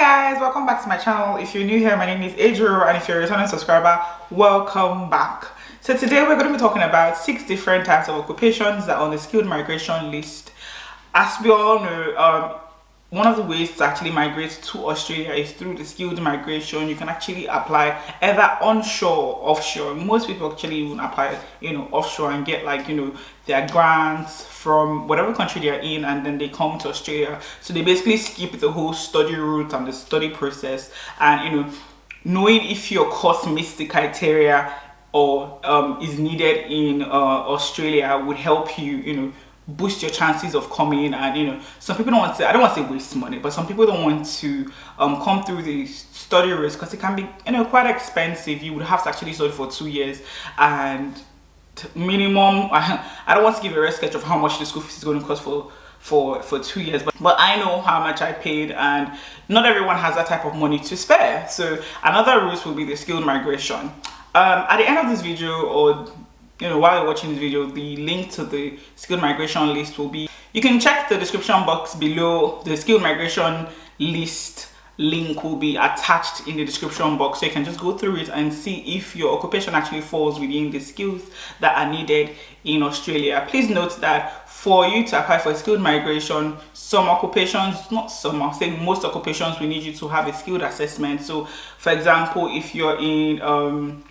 Hi guys, welcome back to my channel. If you're new here, my name is Ejiro, and if you're a returning subscriber, welcome back. So today we're going to be talking about 6 different types of occupations that are on the skilled migration list. As we all know, one of the ways to actually migrate to Australia is through the skilled migration. You can actually apply either onshore or offshore. Most people actually even apply, offshore and get their grants from whatever country they're in, and then they come to Australia. So they basically skip the whole study route and the study process, and knowing if your course meets the criteria or is needed in Australia would help you, boost your chances of coming. And some people don't want to, I don't want to say waste money, but some people don't want to come through the study risk because it can be quite expensive. You would have to actually study for 2 years, and minimum, I don't want to give a real sketch of how much the school fees is going to cost for 2 years, but I know how much I paid, and not everyone has that type of money to spare. So another route will be the skilled migration. At the end of this video, or while you're watching this video, the link to the skilled migration list will be, you can check the description box below. The skilled migration list link will be attached in the description box, so you can just go through it and see if your occupation actually falls within the skills that are needed in Australia. Please note that for you to apply for skilled migration, some occupations, not some, I'll say most occupations, we need you to have a skilled assessment. So for example, if you're an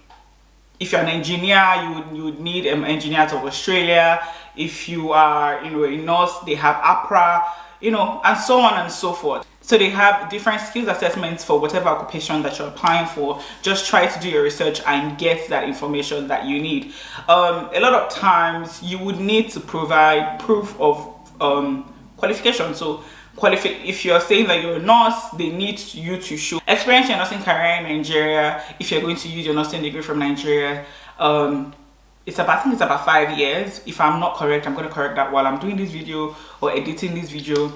engineer, you would need engineers of Australia. If you are a nurse, they have APRA, and so on and so forth. So they have different skills assessments for whatever occupation that you're applying for. Just try to do your research and get that information that you need. A lot of times you would need to provide proof of qualification. So if you're saying that you're a nurse, they need you to show experience in your nursing career in Nigeria. If you're going to use your nursing degree from Nigeria, I think it's about 5 years. If I'm not correct, I'm going to correct that while I'm doing this video or editing this video.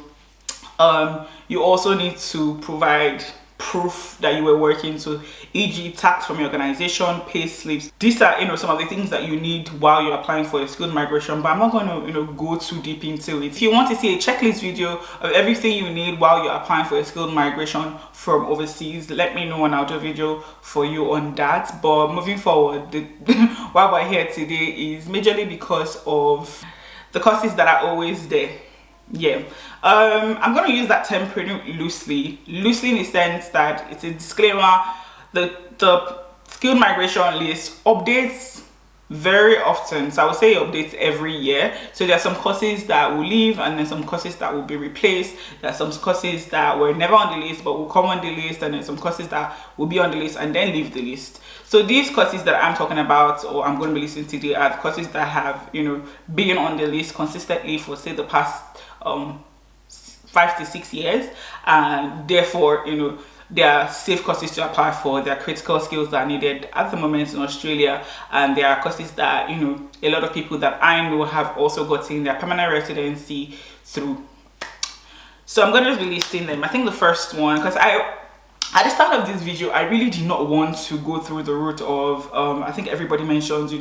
You also need to provide proof that you were working, so e.g. tax from your organization, pay slips. These are some of the things that you need while you're applying for a skilled migration, but I'm not going to go too deep into it. If you want to see a checklist video of everything you need while you're applying for a skilled migration from overseas, let me know and I'll do a video for you on that. But moving forward, why we're here today is majorly because of the courses that are always there. I'm going to use that term pretty loosely in the sense that it's a disclaimer. The skilled migration list updates very often, so I would say it updates every year. So there are some courses that will leave, and then some courses that will be replaced. There are some courses that were never on the list but will come on the list, and then some courses that will be on the list and then leave the list. So these courses that I'm talking about, or I'm going to be listening to, today, are the courses that have been on the list consistently for say the past 5 to 6 years, and therefore they are safe courses to apply for. They are critical skills that are needed at the moment in Australia, and there are courses that a lot of people that I know have also gotten their permanent residency through. So I'm going to be listing them. I think the first one, because at the start of this video, I really did not want to go through the route of I think everybody mentions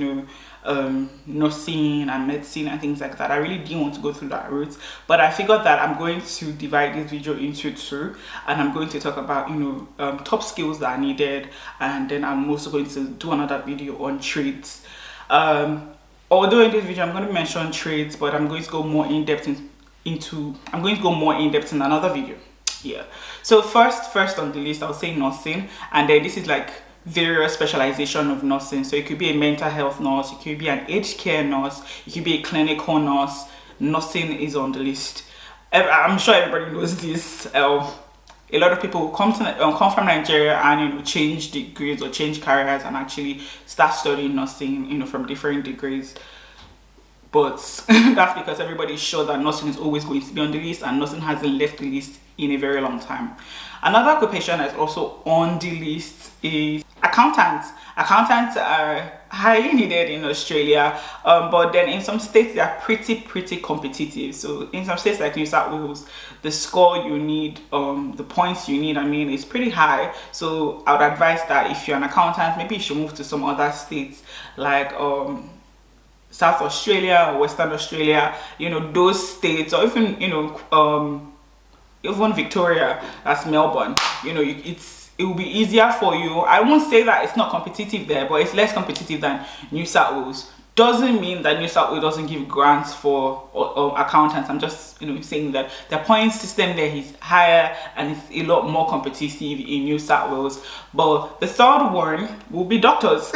nursing and medicine and things like that. I really didn't want to go through that route, but I figured that I'm going to divide this video into 2, and I'm going to talk about top skills that are needed, and then I'm also going to do another video on trades. Although in this video I'm going to mention trades, but I'm going to go more in depth in another video. So first on the list, I'll say nursing, and then this is like various specialization of nursing. So it could be a mental health nurse, it could be an aged care nurse, it could be a clinical nurse. Nursing is on the list. I'm sure everybody knows this. A lot of people come from Nigeria and change degrees or change careers and actually start studying nursing from different degrees. But that's because everybody is sure that nursing is always going to be on the list, and nursing hasn't left the list in a very long time. Another occupation that's also on the list is accountants. Accountants are highly needed in Australia, but then in some states they are pretty competitive. So in some states like New South Wales, the score you need, the points you need, is pretty high. So I would advise that if you're an accountant, maybe you should move to some other states like South Australia or Western Australia, those states, or even even Victoria, that's Melbourne, you know, it will be easier for you. I won't say that it's not competitive there, but it's less competitive than New South Wales. Doesn't mean that New South Wales doesn't give grants for accountants. I'm just, you know, saying that the point system there is higher and it's a lot more competitive in New South Wales. But the third one will be doctors.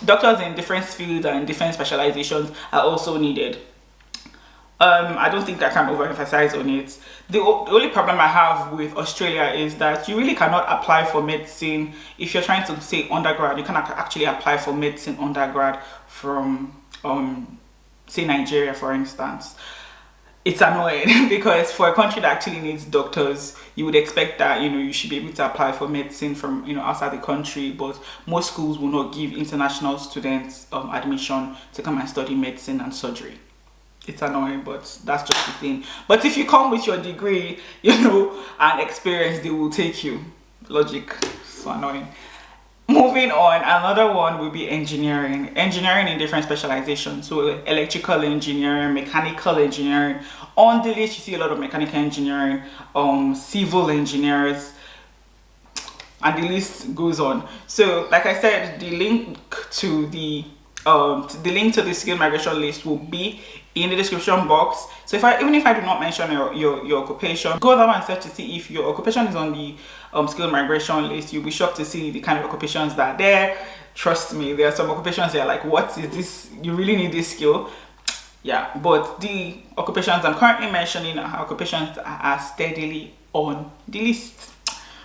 Doctors in different fields and different specializations are also needed. I don't think I can overemphasize on it. The only problem I have with Australia is that you really cannot apply for medicine. If you're trying to say undergrad, you cannot actually apply for medicine undergrad from say Nigeria, for instance. It's annoying because for a country that actually needs doctors, you would expect that, you know, you should be able to apply for medicine from, you know, outside the country, but most schools will not give international students admission to come and study medicine and surgery. It's annoying, but that's just the thing. But if you come with your degree, you know, and experience, they will take you. Logic. So annoying. Moving on, another one will be engineering. Engineering in different specializations. So electrical engineering, mechanical engineering. On the list, you see a lot of mechanical engineering, civil engineers, and the list goes on. So like I said, the link to the skill migration list will be in the description box. So even if I do not mention your occupation, go there and search to see if your occupation is on the skill migration list. You'll be shocked to see the kind of occupations that are there. Trust me, there are some occupations that are like, what is this? You really need this skill. Yeah, but the occupations I'm currently mentioning are occupations that are steadily on the list.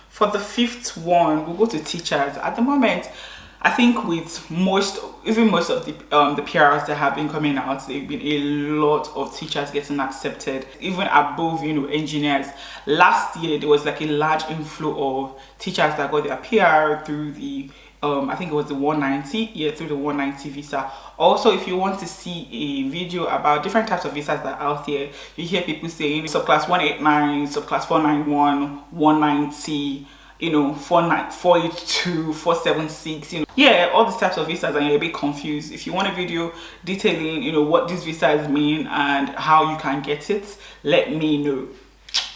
For the fifth one, we'll go to teachers. At the moment, I think with most of the PRs that have been coming out, there've been a lot of teachers getting accepted, even above, you know, engineers. Last year there was like a large inflow of teachers that got their PR through the I think it was the 190, yeah, through the 190 visa. Also, if you want to see a video about different types of visas that are out there, you hear people saying subclass 189, subclass 491, 190, you know, 482, 476, you know, yeah, all these types of visas, and you're a bit confused. If you want a video detailing, you know, what these visas mean and how you can get it, let me know.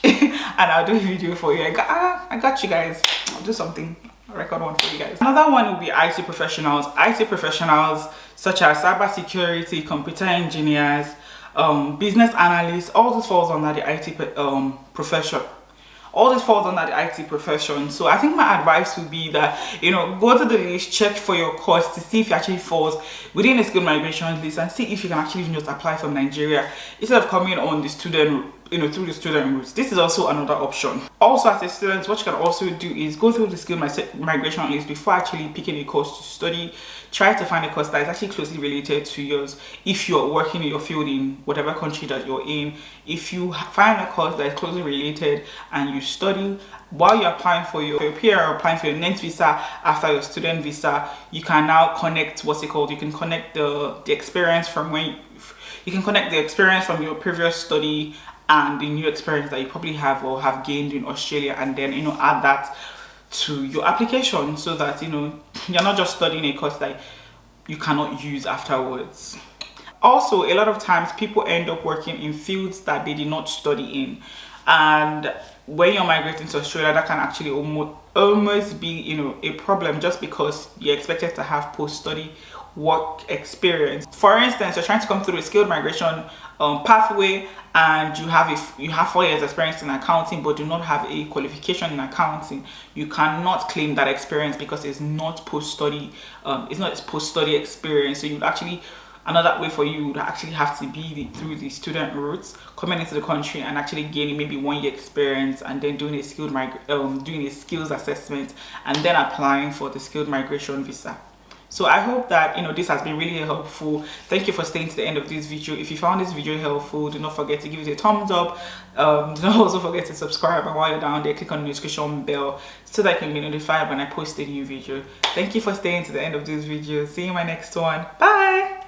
And I'll do a video for you. I got you guys. I'll do something. I'll record one for you guys. Another one will be IT professionals. IT professionals such as cybersecurity, computer engineers, business analysts. All this falls under the IT profession. All this falls under the IT profession. So I think my advice would be that, you know, go to the list, check for your course to see if it actually falls within the skill migration list, and see if you can actually even just apply from Nigeria instead of coming on the student, you know, through the student routes. This is also another option. Also, as a student, what you can also do is go through the skill migration list before actually picking a course to study. Try to find a course that is actually closely related to yours. If you're working in your field in whatever country that you're in, if you find a course that is closely related and you study while you're applying for your PR or applying for your next visa after your student visa, you can now connect, what's it called? You can connect the experience from you can connect the experience from your previous study and the new experience that you probably have or have gained in Australia, and then, you know, add that to your application so that, you know, you're not just studying a course that you cannot use afterwards. Also, a lot of times people end up working in fields that they did not study in, and when you're migrating to Australia, that can actually almost be, you know, a problem just because you're expected to have post-study work experience. For instance, you're trying to come through a skilled migration pathway, and you have 4 years experience in accounting but do not have a qualification in accounting. You cannot claim that experience because it's not post-study experience. So you'd actually, another way for you would actually have to be through the student routes, coming into the country and actually gaining maybe 1 year experience, and then doing a skills assessment, and then applying for the skilled migration visa. So I hope that, you know, this has been really helpful. Thank you for staying to the end of this video. If you found this video helpful, do not forget to give it a thumbs up. Do not also forget to subscribe, and while you're down there, click on the notification bell so that you can be notified when I post a new video. Thank you for staying to the end of this video. See you in my next one. Bye.